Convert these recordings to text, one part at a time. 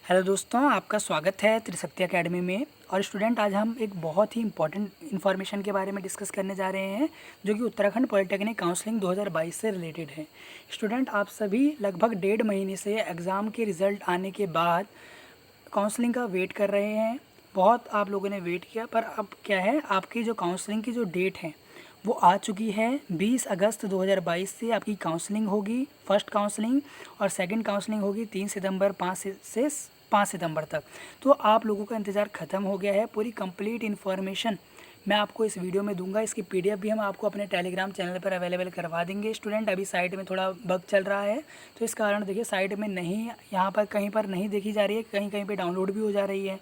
Hello दोस्तों, आपका स्वागत है त्रिशक्ति एकेडमी में। और स्टूडेंट, आज हम एक बहुत ही इंपॉर्टेंट इन्फॉर्मेशन के बारे में डिस्कस करने जा रहे हैं जो कि उत्तराखंड पॉलिटेक्निक काउंसलिंग 2022 से रिलेटेड है। स्टूडेंट, आप सभी लगभग 1.5 महीने से एग्ज़ाम के रिज़ल्ट आने के बाद काउंसलिंग का वेट कर रहे हैं। बहुत आप लोगों ने वेट किया, पर अब क्या है, आपकी जो काउंसलिंग की जो डेट है वो आ चुकी है। 20 अगस्त 2022 से आपकी काउंसलिंग होगी, फर्स्ट काउंसलिंग, और सेकंड काउंसलिंग होगी 3 सितंबर 5 सितंबर तक। तो आप लोगों का इंतज़ार ख़त्म हो गया है। पूरी कंप्लीट इन्फॉर्मेशन मैं आपको इस वीडियो में दूंगा। इसकी पीडीएफ भी हम आपको अपने टेलीग्राम चैनल पर अवेलेबल करवा देंगे। स्टूडेंट, अभी साइट में थोड़ा बग चल रहा है, तो इस कारण देखिए साइट में नहीं, यहाँ पर कहीं पर नहीं देखी जा रही है, कहीं कहीं पे डाउनलोड भी हो जा रही है।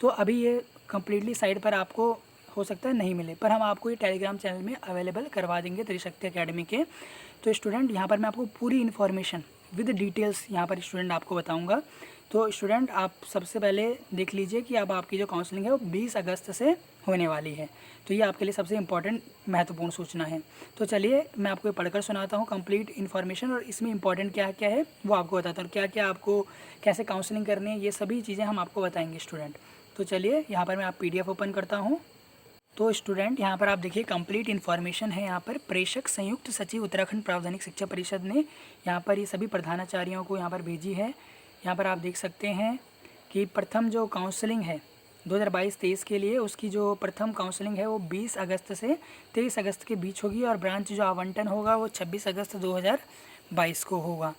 तो अभी ये कम्प्लीटली साइट पर आपको हो सकता है नहीं मिले, पर हम आपको ये टेलीग्राम चैनल में अवेलेबल करवा देंगे त्रिशक्ति एकेडमी के। तो स्टूडेंट, यहाँ पर मैं आपको पूरी इन्फॉर्मेशन विद डिटेल्स यहाँ पर स्टूडेंट आपको बताऊँगा। तो स्टूडेंट, आप सबसे पहले देख लीजिए कि अब आपकी जो काउंसलिंग है वो 20 अगस्त से होने वाली है। तो ये आपके लिए सबसे इम्पॉर्टेंट महत्वपूर्ण सूचना है। तो चलिए मैं आपको पढ़कर सुनाता हूँ कंप्लीट इन्फॉर्मेशन, और इसमें इंपॉर्टेंट क्या क्या है वो आपको बताता हूँ। क्या क्या आपको कैसे काउंसलिंग करनी है, ये सभी चीज़ें हम आपको बताएंगे स्टूडेंट। तो चलिए यहाँ पर मैं आप PDF ओपन करता हूँ। तो स्टूडेंट, यहाँ पर आप देखिए कंप्लीट इन्फॉर्मेशन है। यहाँ पर प्रेषक संयुक्त सचिव उत्तराखंड प्रावधानिक शिक्षा परिषद ने यहाँ पर ये सभी प्रधानाचार्यों को यहाँ पर भेजी है। यहाँ पर आप देख सकते हैं कि प्रथम जो काउंसलिंग है 2022-23 के लिए, उसकी जो प्रथम काउंसलिंग है वो 20 अगस्त से 23 अगस्त के बीच होगी, और ब्रांच जो आवंटन होगा वो 26 अगस्त 2022 को होगा।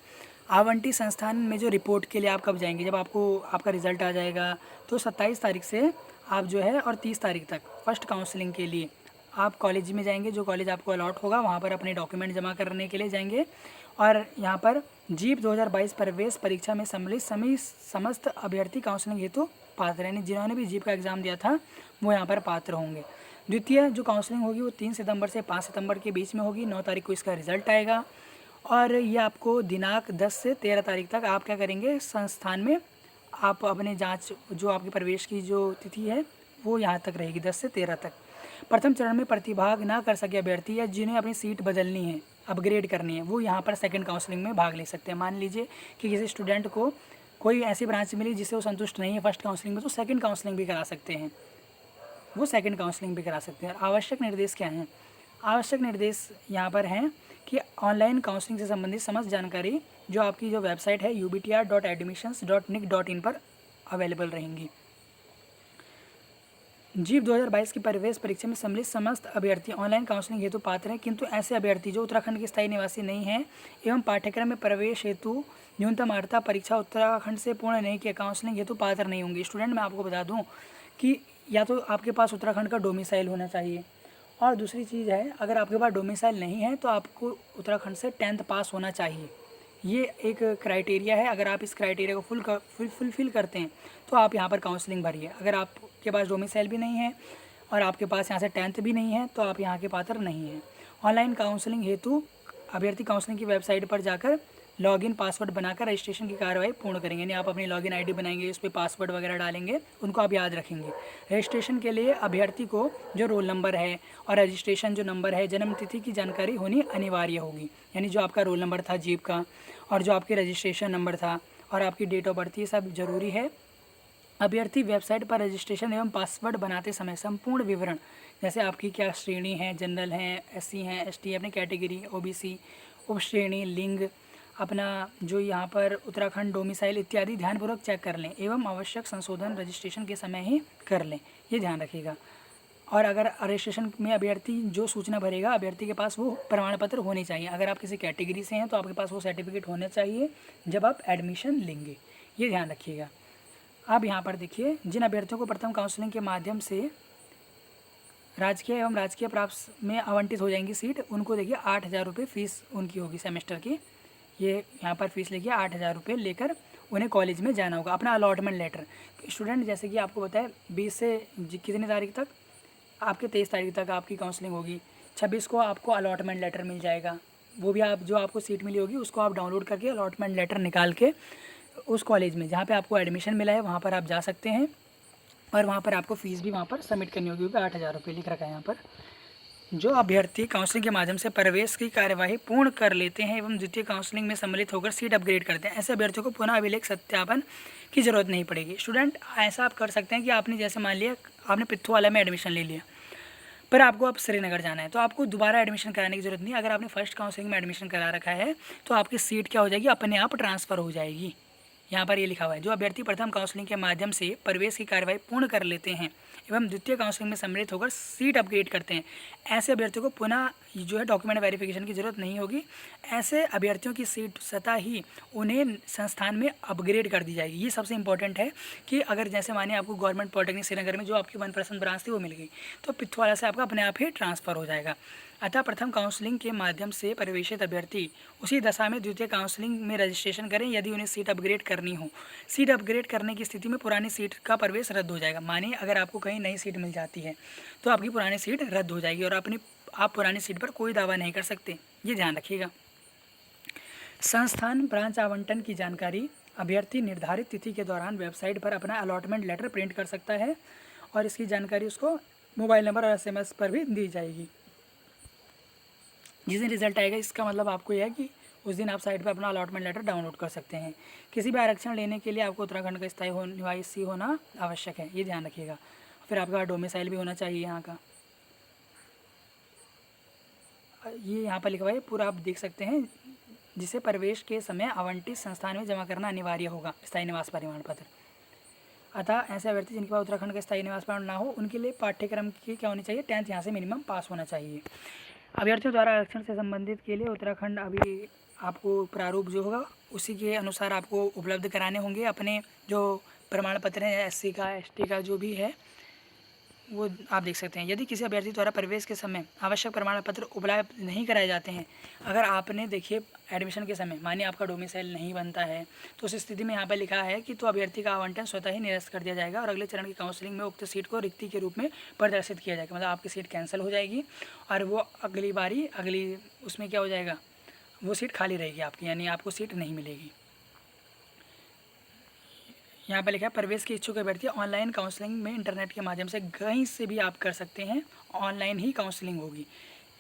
आवंटी संस्थान में जो रिपोर्ट के लिए आप कब जाएंगे, जब आपको आपका रिज़ल्ट आ जाएगा तो 27 तारीख से आप जो है, और 30 तारीख तक फर्स्ट काउंसलिंग के लिए आप कॉलेज में जाएंगे। जो कॉलेज आपको अलॉट होगा वहाँ पर अपने डॉक्यूमेंट जमा करने के लिए जाएंगे। और यहाँ पर जीप 2022 प्रवेश परीक्षा में सम्मिलित समस्त अभ्यर्थी काउंसलिंग हेतु पात्र, यानी जिन्होंने भी जीप का एग्ज़ाम दिया था वो यहाँ पर पात्र होंगे। द्वितीय जो काउंसलिंग होगी वो 3 सितंबर से 5 सितंबर के बीच में होगी। 9 तारीख को इसका रिजल्ट आएगा, और ये आपको दिनांक 10 से 13 तारीख तक आप क्या करेंगे, संस्थान में आप अपने जांच, जो आपके प्रवेश की जो तिथि है वो यहाँ तक रहेगी 10 से 13 तक। प्रथम चरण में प्रतिभाग ना कर सके अभ्यर्थी या जिन्हें अपनी सीट बदलनी है, अपग्रेड करनी है, वो यहाँ पर सेकंड काउंसलिंग में भाग ले सकते हैं। मान लीजिए कि किसी स्टूडेंट को कोई ऐसी ब्रांच मिली जिससे वो संतुष्ट नहीं है फर्स्ट काउंसलिंग में, तो सेकंड काउंसलिंग भी करा सकते हैं, वो सेकंड काउंसलिंग भी करा सकते हैं। आवश्यक निर्देश क्या हैं? आवश्यक निर्देश यहाँ पर हैं कि ऑनलाइन काउंसलिंग से संबंधित समस्त जानकारी जो आपकी जो वेबसाइट है ubtr.admissions.nic.in पर अवेलेबल रहेंगी। जीप 2022 की प्रवेश परीक्षा में सम्मिलित समस्त अभ्यर्थी ऑनलाइन काउंसलिंग हेतु पात्र हैं, किंतु ऐसे अभ्यर्थी जो उत्तराखंड के स्थायी निवासी नहीं हैं एवं पाठ्यक्रम में प्रवेश हेतु न्यूनतम अर्हता परीक्षा उत्तराखंड से पूर्ण नहीं किया काउंसलिंग हेतु पात्र नहीं होंगे। स्टूडेंट, मैं आपको बता दूं कि या तो आपके पास उत्तराखंड का डोमिसाइल होना चाहिए, और दूसरी चीज़ है, अगर आपके पास डोमिसाइल नहीं है तो आपको उत्तराखंड से 10th पास होना चाहिए। ये एक क्राइटेरिया है। अगर आप इस क्राइटेरिया को फुलफिल करते हैं तो आप यहाँ पर काउंसलिंग भरिए। अगर आपके पास डोमिसाइल भी नहीं है और आपके पास यहाँ से 10th भी नहीं है तो आप यहाँ के पात्र नहीं हैं। ऑनलाइन काउंसलिंग हेतु अभ्यर्थी काउंसलिंग की वेबसाइट पर जाकर लॉगिन पासवर्ड बनाकर रजिस्ट्रेशन की कार्रवाई पूर्ण करेंगे, यानी आप अपनी लॉगिन आईडी बनाएंगे, उस पर पासवर्ड वगैरह डालेंगे, उनको आप याद रखेंगे। रजिस्ट्रेशन के लिए अभ्यर्थी को जो रोल नंबर है और रजिस्ट्रेशन जो नंबर है, जन्म तिथि की जानकारी होनी अनिवार्य होगी, यानी जो आपका रोल नंबर था जीप का, और जो आपके रजिस्ट्रेशन नंबर था, और आपकी डेट ऑफ बर्थ, ये सब जरूरी है। अभ्यर्थी वेबसाइट पर रजिस्ट्रेशन एवं पासवर्ड बनाते समय संपूर्ण विवरण, जैसे आपकी क्या श्रेणी है, जनरल हैं, SC हैं, ST, अपनी कैटेगरी, OBC, उप श्रेणी, लिंग, अपना जो यहाँ पर उत्तराखंड डोमिसाइल इत्यादि ध्यानपूर्वक चेक कर लें, एवं आवश्यक संशोधन रजिस्ट्रेशन के समय ही कर लें, ये ध्यान रखिएगा। और अगर रजिस्ट्रेशन में अभ्यर्थी जो सूचना भरेगा, अभ्यर्थी के पास वो प्रमाण पत्र होने चाहिए। अगर आप किसी कैटेगरी से हैं तो आपके पास वो सर्टिफिकेट होना चाहिए जब आप एडमिशन लेंगे, ये ध्यान रखिएगा। अब यहाँ पर देखिए, जिन अभ्यर्थियों को प्रथम काउंसलिंग के माध्यम से राजकीय एवं राजकीय प्राप्त में आवंटित हो जाएंगी सीट, उनको देखिए 8,000 रुपये फ़ीस उनकी होगी सेमेस्टर की। ये यहाँ पर फीस लेके 8,000 रुपये लेकर उन्हें कॉलेज में जाना होगा। अपना अलॉटमेंट लेटर, स्टूडेंट जैसे कि आपको बताया 20 से कितनी तारीख तक, आपके 23 तारीख तक आपकी काउंसलिंग होगी। 26 को आपको अलॉटमेंट लेटर मिल जाएगा, वो भी आप जो आपको सीट मिली होगी उसको आप डाउनलोड करके अलॉटमेंट लेटर निकाल के उस कॉलेज में जहाँ पे आपको एडमिशन मिला है वहाँ पर आप जा सकते हैं, और वहाँ पर आपको फ़ीस भी वहाँ पर सबमिट करनी होगी, क्योंकि 8,000 रुपये लिख रखा है यहाँ पर। जो अभ्यर्थी काउंसलिंग के माध्यम से प्रवेश की कार्यवाही पूर्ण कर लेते हैं एवं द्वितीय काउंसलिंग में सम्मिलित होकर सीट अपग्रेड करते हैं, ऐसे अभ्यर्थियों को पुनः अभिलेख सत्यापन की जरूरत नहीं पड़ेगी। स्टूडेंट, ऐसा आप कर सकते हैं कि आपने जैसे मान लिया आपने पिथौवाला में एडमिशन ले लिया, पर आपको अब श्रीनगर जाना है, तो आपको दोबारा एडमिशन कराने की जरूरत नहीं। अगर आपने फर्स्ट काउंसलिंग में एडमिशन करा रखा है तो आपकी सीट क्या हो जाएगी, अपने आप ट्रांसफ़र हो जाएगी। यहाँ पर ये लिखा हुआ है, जो अभ्यर्थी प्रथम काउंसलिंग के माध्यम से प्रवेश की कार्यवाही पूर्ण कर लेते हैं एवं द्वितीय काउंसलिंग में सम्मिलित होकर सीट अपग्रेड करते हैं, ऐसे अभ्यर्थियों को पुनः जो है डॉक्यूमेंट वेरिफिकेशन की जरूरत नहीं होगी। ऐसे अभ्यर्थियों की सीट स्वतः ही उन्हें संस्थान में अपग्रेड कर दी जाएगी। ये सबसे इंपॉर्टेंट है कि अगर जैसे मानिए आपको गवर्नमेंट पॉलिटेक्निक श्रीनगर में जो आपकी 1% ब्रांच थी वो मिल गई, तो पिथौरागढ़ से आपका अपने आप ही ट्रांसफ़र हो जाएगा। अतः प्रथम काउंसलिंग के माध्यम से प्रवेशित अभ्यर्थी उसी दशा में द्वितीय काउंसलिंग में रजिस्ट्रेशन करें यदि उन्हें सीट अपग्रेड करनी हो। सीट अपग्रेड करने की स्थिति में पुरानी सीट का प्रवेश रद्द हो जाएगा। मानिए अगर आपको कहीं नई सीट मिल जाती है तो आपकी पुरानी सीट रद्द हो जाएगी और आप पुरानी सीट पर कोई दावा नहीं कर सकते, ये ध्यान रखिएगा। संस्थान ब्रांच आवंटन की जानकारी अभ्यर्थी निर्धारित तिथि के दौरान वेबसाइट पर अपना अलॉटमेंट लेटर प्रिंट कर सकता है और इसकी जानकारी उसको मोबाइल नंबर और SMS पर भी दी जाएगी। जिस दिन रिजल्ट आएगा इसका मतलब आपको यह है कि उस दिन आप साइट पर अपना अलॉटमेंट लेटर डाउनलोड कर सकते हैं। किसी भी आरक्षण लेने के लिए आपको उत्तराखंड का स्थायी निवासी होना आवश्यक है, ये ध्यान रखिएगा। फिर आपका डोमिसाइल भी होना चाहिए यहाँ का। ये यहाँ पर लिखा हुआ है पूरा, आप देख सकते हैं, जिसे प्रवेश के समय आवंटित संस्थान में जमा करना अनिवार्य होगा, स्थायी निवास प्रमाण पत्र। अतः ऐसे अभ्यर्थी जिनके पास उत्तराखंड का स्थायी निवास प्रमाण ना हो उनके लिए पाठ्यक्रम की क्या होनी चाहिए, 10th यहाँ से मिनिमम पास होना चाहिए। अभ्यर्थियों द्वारा आरक्षण से संबंधित के लिए उत्तराखंड अभी आपको प्रारूप जो होगा उसी के अनुसार आपको उपलब्ध कराने होंगे। अपने जो प्रमाण पत्र हैं SC का ST का जो भी है वो आप देख सकते हैं। यदि किसी अभ्यर्थी द्वारा प्रवेश के समय आवश्यक प्रमाण पत्र उपलब्ध नहीं कराए जाते हैं, अगर आपने देखिए एडमिशन के समय मानिए आपका डोमिसाइल नहीं बनता है, तो उस स्थिति में यहाँ पर लिखा है कि तो अभ्यर्थी का आवंटन स्वतः ही निरस्त कर दिया जाएगा और अगले चरण की काउंसलिंग में उक्त सीट को रिक्ति के रूप में प्रदर्शित किया जाएगा। मतलब आपकी सीट कैंसिल हो जाएगी और वो अगली उसमें क्या हो जाएगा, वो सीट खाली रहेगी आपकी, यानी आपको सीट नहीं मिलेगी। यहाँ पर लिखा है प्रवेश के इच्छुक अभ्यर्थी ऑनलाइन काउंसलिंग में इंटरनेट के माध्यम से कहीं से भी आप कर सकते हैं। ऑनलाइन ही काउंसलिंग होगी,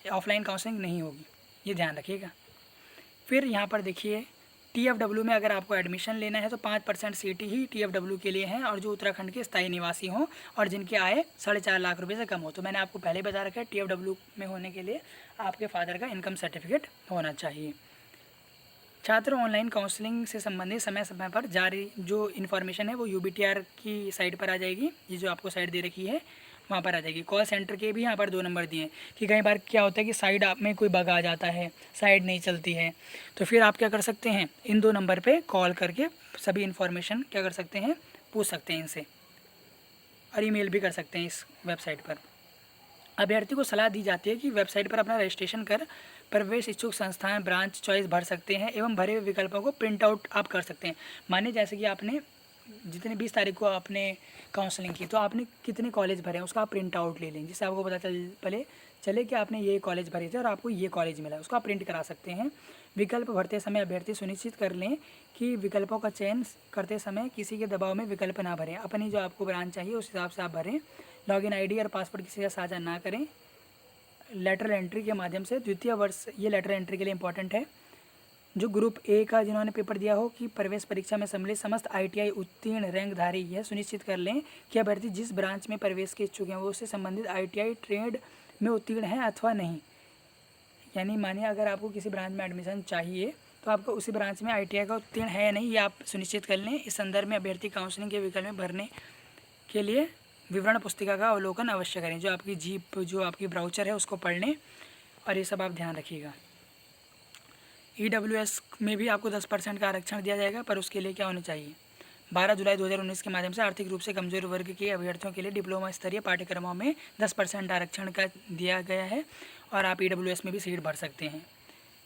ऑफलाइन काउंसलिंग नहीं होगी, ये ध्यान रखिएगा। फिर यहाँ पर देखिए TFW में अगर आपको एडमिशन लेना है तो 5% सीट ही TFW के लिए हैं और जो उत्तराखंड के स्थायी निवासी हों और जिनकी आय 4.5 लाख रुपये से कम हो। तो मैंने आपको पहले बता रखा है TFW में होने के लिए आपके फादर का इनकम सर्टिफिकेट होना चाहिए। छात्र ऑनलाइन काउंसलिंग से संबंधित समय समय पर जारी जो इन्फॉर्मेशन है वो UBTR की साइट पर आ जाएगी। ये जो आपको साइट दे रखी है वहाँ पर आ जाएगी। कॉल सेंटर के भी यहाँ पर 2 नंबर दिए हैं कि कई बार क्या होता है कि साइट आप में कोई बग आ जाता है, साइट नहीं चलती है, तो फिर आप क्या कर सकते हैं, इन 2 नंबर पे कॉल करके सभी इन्फॉर्मेशन क्या कर सकते हैं, पूछ सकते हैं इनसे, और ईमेल भी कर सकते हैं इस वेबसाइट पर। अभ्यर्थी को सलाह दी जाती है कि वेबसाइट पर अपना रजिस्ट्रेशन कर प्रवेश इच्छुक संस्थान ब्रांच चॉइस भर सकते हैं एवं भरे हुए विकल्पों को प्रिंट आउट आप कर सकते हैं। मानिए जैसे कि आपने जितने 20 तारीख को आपने काउंसलिंग की तो आपने कितने कॉलेज भरे हैं उसका आप प्रिंट आउट ले लें, जिससे आपको पता चले कि आपने ये कॉलेज भरे थे और आपको ये कॉलेज मिला, उसका आप प्रिंट करा सकते हैं। विकल्प भरते समय अभ्यर्थी सुनिश्चित कर लें कि विकल्पों का चयन करते समय किसी के दबाव में विकल्प ना भरें। अपनी जो आपको ब्रांच चाहिए उस हिसाब से आप भरें। लॉगिन ID और पासवर्ड किसी का साझा ना करें। लेटरल एंट्री के माध्यम से द्वितीय वर्ष, ये लेटरल एंट्री के लिए इंपॉर्टेंट है, जो ग्रुप A का जिन्होंने पेपर दिया हो कि प्रवेश परीक्षा में सम्मिलित समस्त ITI उत्तीर्ण रैंकधारी यह सुनिश्चित कर लें कि अभ्यर्थी जिस ब्रांच में प्रवेश के इच्छुक हैं वो उससे संबंधित ITI ट्रेड में उत्तीर्ण है अथवा नहीं। यानी मानिए अगर आपको किसी ब्रांच में एडमिशन चाहिए तो आपको उसी ब्रांच में ITI का उत्तीर्ण है या नहीं ये आप सुनिश्चित कर लें। इस संदर्भ में अभ्यर्थी काउंसलिंग के विकल्प में भरने के लिए विवरण पुस्तिका का अवलोकन अवश्य करें। जो आपकी जीप जो आपकी ब्राउचर है उसको पढ़ लें और ये सब आप ध्यान रखिएगा। EWS में भी आपको 10% का आरक्षण दिया जाएगा, पर उसके लिए क्या होना चाहिए, 12 जुलाई 2019 के माध्यम से आर्थिक रूप से कमजोर वर्ग के अभ्यर्थियों के लिए डिप्लोमा स्तरीय पाठ्यक्रमों में 10% आरक्षण का दिया गया है और आप EWS में भी सीट भर सकते हैं।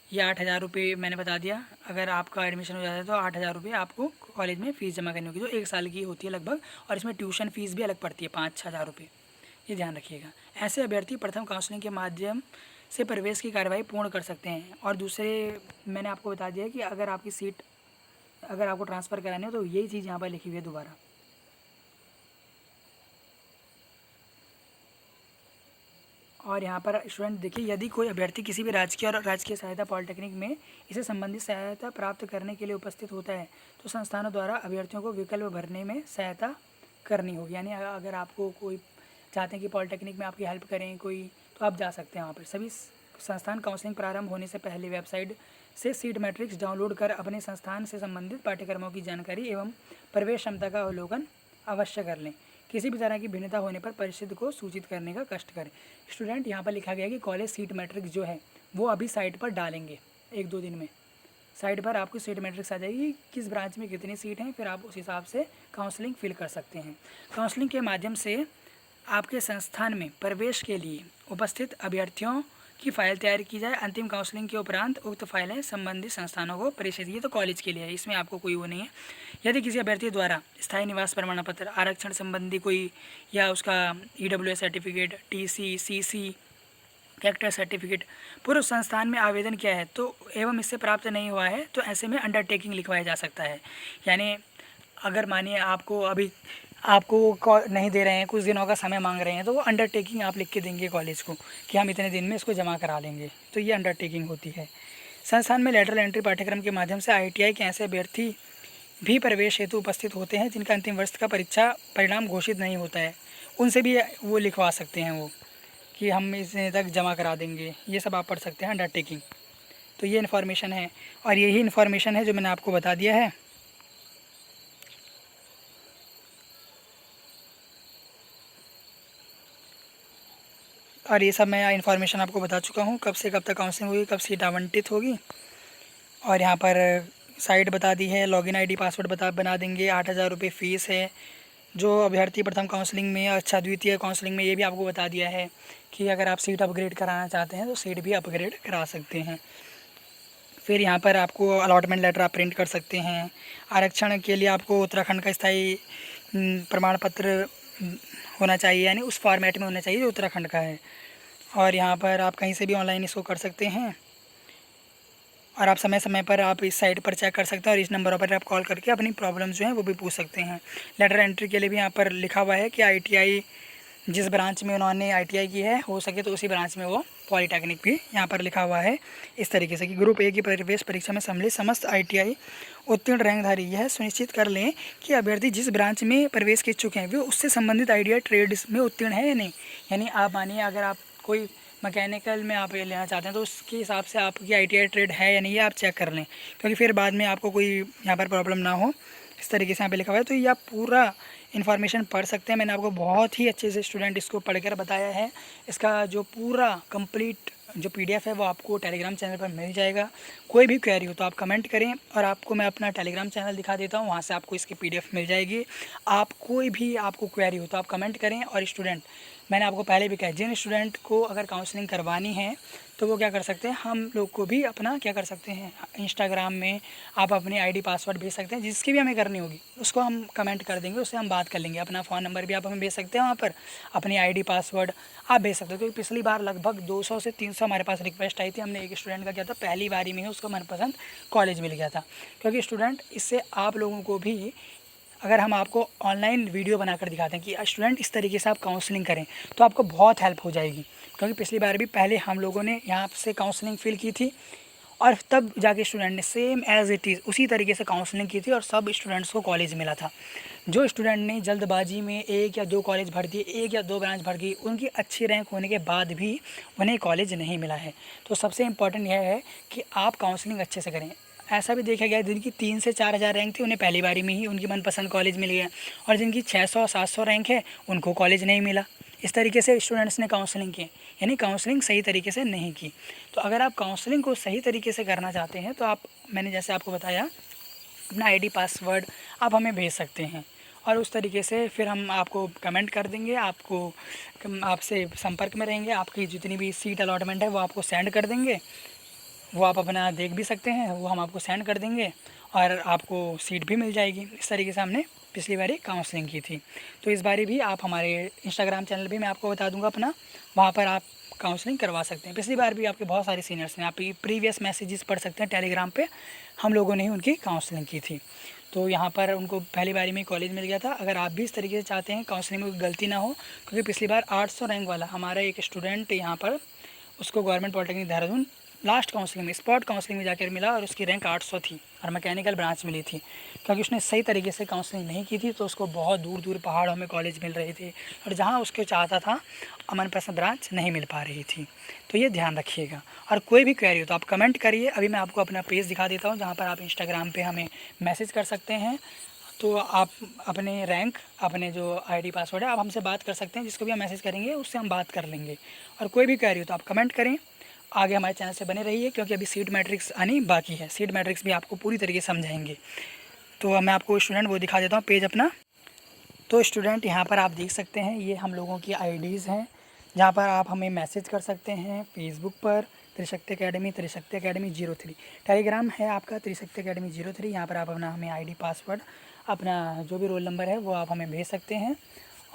ये 8,000 रुपये मैंने बता दिया। अगर आपका एडमिशन हो जाता है तो 8,000 रुपये आपको कॉलेज में फ़ीस जमा करनी होगी, जो 1 साल की होती है लगभग, और इसमें ट्यूशन फ़ीस भी अलग पड़ती है 5-6 हज़ार रुपये, ये ध्यान रखिएगा। ऐसे अभ्यर्थी प्रथम काउंसलिंग के माध्यम से प्रवेश की कार्रवाई पूर्ण कर सकते हैं। और दूसरे मैंने आपको बता दिया कि अगर आपकी सीट अगर आपको ट्रांसफ़र करानी हो तो यही चीज़ यहाँ पर लिखी हुई है दोबारा। और यहाँ पर स्टूडेंट देखिए, यदि कोई अभ्यर्थी किसी भी राजकीय और राजकीय सहायता पॉलिटेक्निक में इसे संबंधित सहायता प्राप्त करने के लिए उपस्थित होता है तो संस्थानों द्वारा अभ्यर्थियों को विकल्प भरने में सहायता करनी होगी। यानी अगर आपको कोई चाहते हैं कि पॉलिटेक्निक में आपकी हेल्प करें कोई, तो आप जा सकते हैं वहाँ पर। सभी संस्थान काउंसलिंग प्रारंभ होने से पहले वेबसाइट से सीट मैट्रिक्स डाउनलोड कर अपने संस्थान से संबंधित पाठ्यक्रमों की जानकारी एवं प्रवेश क्षमता का अवलोकन अवश्य कर लें। किसी भी तरह की भिन्नता होने पर परिषद को सूचित करने का कष्ट करें। स्टूडेंट यहाँ पर लिखा गया है कि कॉलेज सीट मैट्रिक्स जो है वो अभी साइट पर डालेंगे, 1-2 दिन में साइट पर आपको सीट मैट्रिक्स आ जाएगी, किस ब्रांच में कितनी सीट हैं, फिर आप उस हिसाब से काउंसलिंग फिल कर सकते हैं। काउंसलिंग के माध्यम से आपके संस्थान में प्रवेश के लिए उपस्थित अभ्यर्थियों की फ़ाइल तैयार की जाए। अंतिम काउंसलिंग के उपरांत उक्त फाइलें संबंधित संस्थानों को प्रेषित। ये तो कॉलेज के लिए है, इसमें आपको कोई वो नहीं है। यदि किसी अभ्यर्थी द्वारा स्थायी निवास प्रमाण पत्र, आरक्षण संबंधी कोई या उसका EWS certificate, TC, CC, character certificate पूर्व संस्थान में आवेदन किया है तो एवं इससे प्राप्त नहीं हुआ है तो ऐसे में अंडरटेकिंग लिखवाया जा सकता है। यानी अगर मानिए आपको नहीं दे रहे हैं, कुछ दिनों का समय मांग रहे हैं, तो वो अंडरटेकिंग आप लिख के देंगे कॉलेज को कि हम इतने दिन में इसको जमा करा लेंगे, तो ये अंडरटेकिंग होती है। संस्थान में लेटरल एंट्री पाठ्यक्रम के माध्यम से ITI के ऐसे अभ्यर्थी भी प्रवेश हेतु उपस्थित होते हैं जिनका अंतिम वर्ष का परीक्षा परिणाम घोषित नहीं होता है, उनसे भी वो लिखवा सकते हैं वो कि हम इतने तक जमा करा देंगे। ये सब आप पढ़ सकते हैं अंडरटेकिंग। तो ये इन्फॉर्मेशन है और यही इन्फॉर्मेशन है जो मैंने आपको बता दिया है। और ये सब मैं इन्फॉर्मेशन आपको बता चुका हूँ, कब से कब तक काउंसलिंग होगी, कब सीट आवंटित होगी। और यहाँ पर साइट बता दी है, लॉगिन ID पासवर्ड बना देंगे। 8,000 रुपये फ़ीस है जो अभ्यर्थी प्रथम काउंसलिंग में, अच्छा द्वितीय काउंसलिंग में, ये भी आपको बता दिया है कि अगर आप सीट अपग्रेड कराना चाहते हैं तो सीट भी अपग्रेड करा सकते हैं। फिर यहाँ पर आपको अलॉटमेंट लेटर आप प्रिंट कर सकते हैं। आरक्षण के लिए आपको उत्तराखंड का स्थायी प्रमाण पत्र होना चाहिए, यानी उस फॉर्मेट में होना चाहिए जो उत्तराखंड का है। और यहाँ पर आप कहीं से भी ऑनलाइन इसको कर सकते हैं और आप समय समय पर आप इस साइट पर चेक कर सकते हैं और इस नंबरों पर आप कॉल करके अपनी प्रॉब्लम्स जो हैं वो भी पूछ सकते हैं। लेटर एंट्री के लिए भी यहाँ पर लिखा हुआ है कि ITI जिस ब्रांच में उन्होंने ITI की है, हो सके तो उसी ब्रांच में वो पॉलिटेक्निक भी यहाँ पर लिखा हुआ है इस तरीके से कि ग्रुप A की प्रवेश परीक्षा में सम्मिलित समस्त ITI उत्तीर्ण रैंकधारी यह सुनिश्चित कर लें कि अभ्यर्थी जिस ब्रांच में प्रवेश कर चुके हैं वे उससे संबंधित ITI ट्रेड्स में उत्तीर्ण है या नहीं। यानी आप मानिए अगर आप कोई मैकेनिकल में आप लेना चाहते हैं तो उसके हिसाब से आपकी ITI ट्रेड है या नहीं, ये आप चेक कर लें, क्योंकि फिर बाद में आपको कोई यहाँ पर प्रॉब्लम ना हो। इस तरीके से यहाँ पे लिखा हुआ है, तो ये आप पूरा इन्फॉर्मेशन पढ़ सकते हैं। मैंने आपको बहुत ही अच्छे से स्टूडेंट इसको पढ़कर बताया है। इसका जो पूरा कंप्लीट जो PDF है वो आपको टेलीग्राम चैनल पर मिल जाएगा। कोई भी क्वेरी हो तो आप कमेंट करें और आपको मैं अपना टेलीग्राम चैनल दिखा देता हूँ, वहाँ से आपको इसकी PDF मिल जाएगी। आप कोई भी आपको क्वेरी हो तो आप कमेंट करें। और स्टूडेंट, मैंने आपको पहले भी कहा, जिन स्टूडेंट को अगर काउंसलिंग करवानी है तो वो क्या कर सकते हैं, हम लोग को भी अपना क्या कर सकते हैं, इंस्टाग्राम में आप अपनी ID पासवर्ड भेज सकते हैं। जिसकी भी हमें करनी होगी उसको हम कमेंट कर देंगे, उससे हम बात कर लेंगे। अपना फ़ोन नंबर भी आप हमें भेज सकते हैं, वहाँ पर अपनी ID पासवर्ड आप भेज सकते हो। क्योंकि पिछली बार लगभग 200 से 300 हमारे पास रिक्वेस्ट आई थी। हमने एक स्टूडेंट का किया था, पहली बारी में ही उसको मनपसंद कॉलेज मिल गया था। क्योंकि स्टूडेंट, इससे आप लोगों को भी, अगर हम आपको ऑनलाइन वीडियो बनाकर दिखाते हैं कि स्टूडेंट इस तरीके से आप काउंसलिंग करें तो आपको बहुत हेल्प हो जाएगी। क्योंकि पिछली बार भी पहले हम लोगों ने यहाँ से काउंसलिंग फिल की थी और तब जाके स्टूडेंट ने सेम एज़ इट इज़ उसी तरीके से काउंसलिंग की थी और सब स्टूडेंट्स को कॉलेज मिला था। जो स्टूडेंट ने जल्दबाजी में 1 या 2 कॉलेज भर दिए, 1 या 2 ब्रांच भर गई, उनकी अच्छी रैंक होने के बाद भी उन्हें कॉलेज नहीं मिला है। तो सबसे इम्पॉर्टेंट यह है कि आप काउंसलिंग अच्छे से करें। ऐसा भी देखा गया जिनकी 3 से 4,000 रैंक थी उन्हें पहली बारी में ही उनकी मनपसंद कॉलेज मिल गया, और जिनकी 600-700 रैंक है उनको कॉलेज नहीं मिला। इस तरीके से स्टूडेंट्स ने काउंसलिंग की, यानी काउंसलिंग सही तरीके से नहीं की। तो अगर आप काउंसलिंग को सही तरीके से करना चाहते हैं तो आप, मैंने जैसे आपको बताया, अपना ID पासवर्ड आप हमें भेज सकते हैं और उस तरीके से फिर हम आपको कमेंट कर देंगे, आपसे संपर्क में रहेंगे। आपकी जितनी भी सीट अलॉटमेंट है वो आपको सेंड कर देंगे, वो आप अपना देख भी सकते हैं, वो हम आपको सेंड कर देंगे और आपको सीट भी मिल जाएगी। इस तरीके से हमने पिछली बारी काउंसलिंग की थी। तो इस बारी भी आप हमारे इंस्टाग्राम चैनल भी मैं आपको बता दूंगा अपना, वहाँ पर आप काउंसलिंग करवा सकते हैं। पिछली बार भी आपके बहुत सारे सीनियर्स ने, आप प्रीवियस मैसेजेस पढ़ सकते हैं टेलीग्राम पे, हम लोगों ने ही उनकी काउंसलिंग की थी। तो यहाँ पर उनको पहली बारी में कॉलेज मिल गया था। अगर आप भी इस तरीके से चाहते हैं काउंसलिंग में कोई गलती ना हो, क्योंकि पिछली बार 800 रैंक वाला हमारा एक स्टूडेंट यहाँ पर, उसको government polytechnic Dehradun last counselling में, स्पॉट काउंसलिंग में जाकर मिला और उसकी रैंक 800 थी और मैकेनिकल ब्रांच मिली थी, क्योंकि उसने सही तरीके से काउंसलिंग नहीं की थी। तो उसको बहुत दूर दूर पहाड़ों में कॉलेज मिल रहे थे और जहाँ उसको चाहता था मनपसंद ब्रांच नहीं मिल पा रही थी। तो ये ध्यान रखिएगा। और कोई भी क्वेरी हो तो आप कमेंट करिए। अभी मैं आपको अपना पेज दिखा देता हूँ जहाँ पर आप इंस्टाग्राम पे हमें मैसेज कर सकते हैं। तो आप अपने रैंक, अपने जो आईडी पासवर्ड है, आप हमसे बात कर सकते हैं। जिसको भी हम मैसेज करेंगे उससे हम बात कर लेंगे। और कोई भी क्वेरी हो तो आप कमेंट करें। आगे हमारे चैनल से बने रहिए, क्योंकि अभी सीट मैट्रिक्स आनी बाकी है। सीट मैट्रिक्स भी आपको पूरी तरीके से समझाएंगे। तो मैं आपको स्टूडेंट वो दिखा देता हूँ पेज अपना। तो स्टूडेंट यहाँ पर आप देख सकते हैं, ये हम लोगों की आईडीज़ हैं जहाँ पर आप हमें मैसेज कर सकते हैं। फेसबुक पर त्रिशक्ति अकेडमी 03 टेलीग्राम है आपका त्रिशक्ति अकेडमी 03। यहाँ पर आप अपना हमें आईडी पासवर्ड, अपना जो भी रोल नंबर है वो आप हमें भेज सकते हैं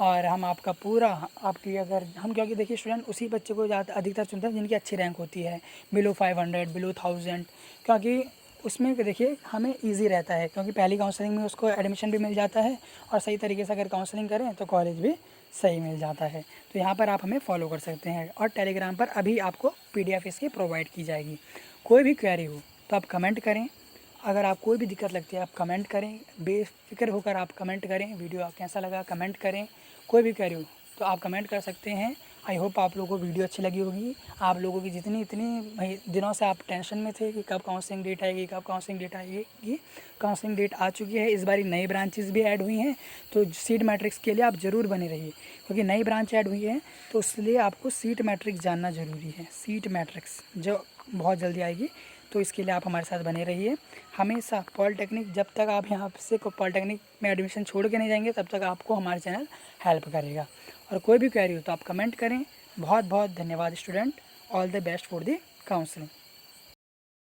और हम आपका पूरा आपकी, अगर हम, क्योंकि देखिए स्टूडेंट उसी बच्चे को ज़्यादा अधिकतर चुनते हैं जिनकी अच्छी रैंक होती है, बिलो 500, बिलो 1000, क्योंकि उसमें देखिए हमें इजी रहता है, क्योंकि पहली काउंसलिंग में उसको एडमिशन भी मिल जाता है और सही तरीके से अगर काउंसलिंग करें तो कॉलेज भी सही मिल जाता है। तो यहाँ पर आप हमें फॉलो कर सकते हैं और टेलीग्राम पर अभी आपको PDF इसकी प्रोवाइड की जाएगी। कोई भी क्वेरी हो तो आप कमेंट करें। अगर आप कोई भी दिक्कत लगती है आप कमेंट करें, बेफिक्र होकर आप कमेंट करें। वीडियो कैसा लगा कमेंट करें। कोई भी क्वेरी हो तो आप कमेंट कर सकते हैं। आई होप आप लोगों को वीडियो अच्छी लगी होगी। आप लोगों की इतनी दिनों से आप टेंशन में थे कि कब काउंसलिंग डेट आएगी, कब काउंसलिंग डेट आएगी। काउंसलिंग डेट आ चुकी है। इस बार नई ब्रांचेस भी ऐड हुई हैं, तो सीट मैट्रिक्स के लिए आप ज़रूर बने रहिए, क्योंकि नई ब्रांच ऐड हुई है तो इसलिए आपको सीट मैट्रिक्स जानना ज़रूरी है। सीट मैट्रिक्स जो बहुत जल्दी आएगी, तो इसके लिए आप हमारे साथ बने रहिए हमेशा। पॉलिटेक्निक जब तक आप यहाँ से पॉलिटेक्निक में एडमिशन छोड़ के नहीं जाएंगे तब तक आपको हमारा चैनल हेल्प करेगा। और कोई भी क्वेरी हो तो आप कमेंट करें। बहुत बहुत धन्यवाद student. All the best for the counselling.